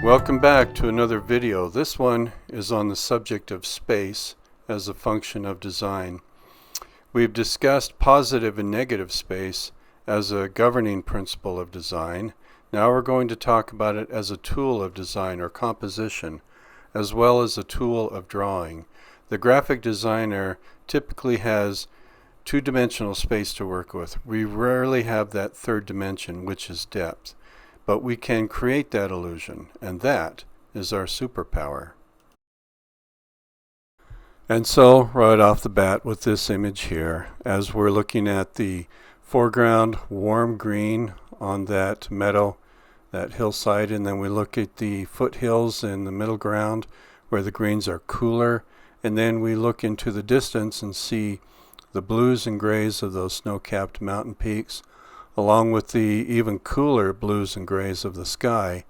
Welcome back to another video. This one is on the subject of space as a function of design. We've discussed positive and negative space as a governing principle of design. Now we're going to talk about it as a tool of design or composition, as well as a tool of drawing. The graphic designer typically has two-dimensional space to work with. We rarely have that third dimension, which is depth. But we can create that illusion, and that is our superpower. And so, right off the bat with this image here, as we're looking at the foreground warm green on that meadow, that hillside, and then we look at the foothills in the middle ground where the greens are cooler, and then we look into the distance and see the blues and grays of those snow-capped mountain peaks, along with the even cooler blues and grays of the sky,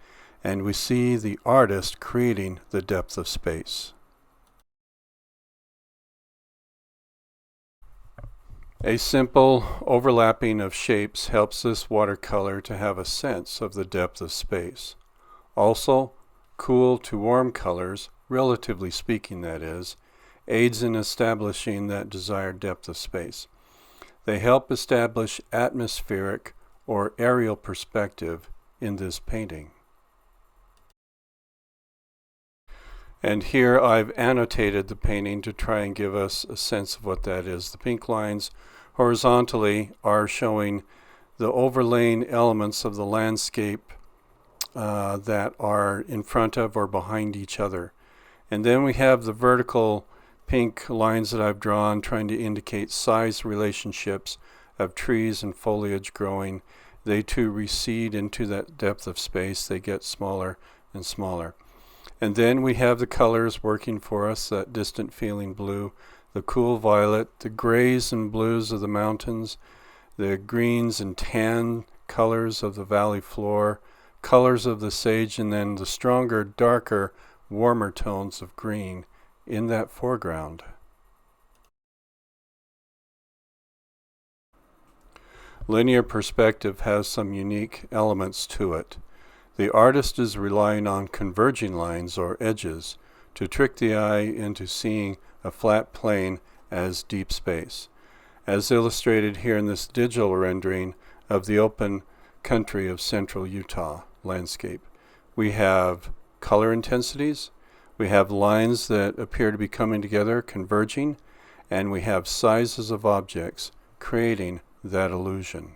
and we see the artist creating the depth of space. A simple overlapping of shapes helps this watercolor to have a sense of the depth of space. Also, cool to warm colors, relatively speaking that is, aids in establishing that desired depth of space. They help establish atmospheric or aerial perspective in this painting. And here I've annotated the painting to try and give us a sense of what that is. The pink lines horizontally are showing the overlaying elements of the landscape that are in front of or behind each other. And then we have the vertical pink lines that I've drawn trying to indicate size relationships of trees and foliage growing. They too recede into that depth of space. They get smaller and smaller. And then we have the colors working for us, that distant feeling blue, the cool violet, the grays and blues of the mountains, the greens and tan colors of the valley floor, colors of the sage, and then the stronger, darker, warmer tones of green in that foreground. Linear perspective has some unique elements to it. The artist is relying on converging lines or edges to trick the eye into seeing a flat plane as deep space, as illustrated here in this digital rendering of the open country of central Utah landscape. We have color intensities, we have lines that appear to be coming together, converging, and we have sizes of objects creating that illusion.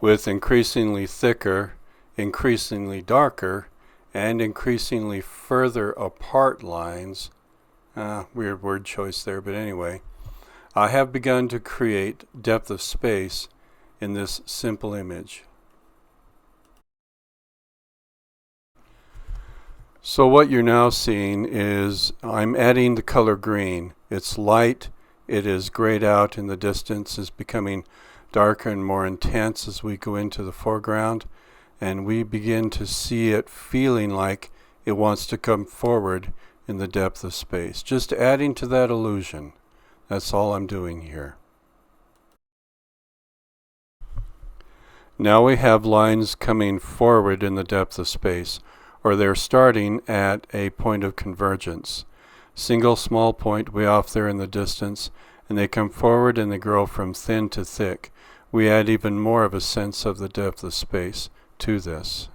With increasingly thicker, increasingly darker, and increasingly further apart lines, weird word choice there, but anyway, I have begun to create depth of space in this simple image. So what you're now seeing is I'm adding the color green. It's light, it is grayed out in the distance, is becoming darker and more intense as we go into the foreground, and we begin to see it feeling like it wants to come forward in the depth of space. Just adding to that illusion. That's all I'm doing here. Now we have lines coming forward in the depth of space, or they're starting at a point of convergence. Single small point way off there in the distance, and they come forward and they grow from thin to thick. We add even more of a sense of the depth of space to this.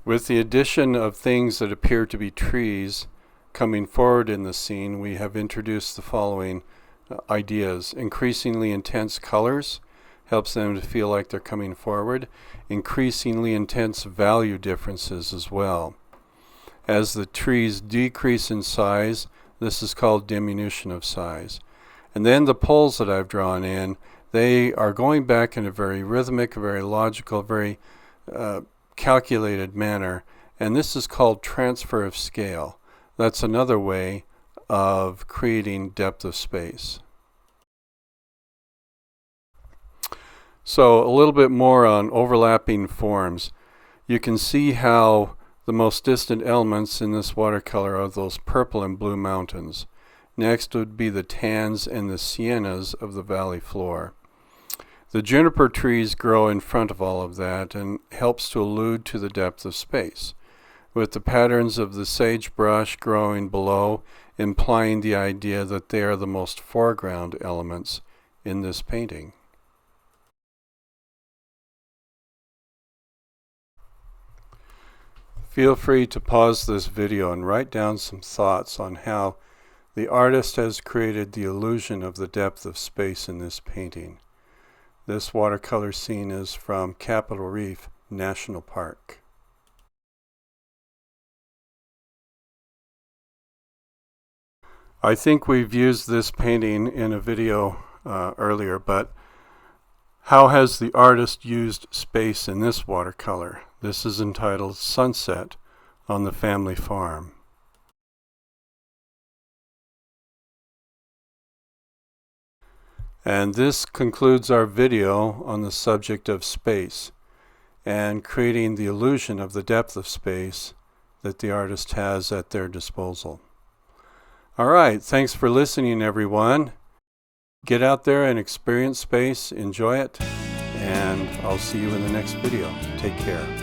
With the addition of things that appear to be trees coming forward in the scene, we have introduced the following ideas. Increasingly intense colors helps them to feel like they're coming forward. Increasingly intense value differences as well. As the trees decrease in size, this is called diminution of size. And then the poles that I've drawn in, they are going back in a very rhythmic, very logical, very calculated manner. And this is called transfer of scale. That's another way of creating depth of space. So a little bit more on overlapping forms. You can see how the most distant elements in this watercolor are those purple and blue mountains. Next would be the tans and the siennas of the valley floor. The juniper trees grow in front of all of that and helps to allude to the depth of space, with the patterns of the sagebrush growing below, implying the idea that they are the most foreground elements in this painting. Feel free to pause this video and write down some thoughts on how the artist has created the illusion of the depth of space in this painting. This watercolor scene is from Capitol Reef National Park. I think we've used this painting in a video earlier, but how has the artist used space in this watercolor? This is entitled Sunset on the Family Farm. And this concludes our video on the subject of space and creating the illusion of the depth of space that the artist has at their disposal. All right, thanks for listening, everyone. Get out there and experience space, enjoy it, and I'll see you in the next video. Take care.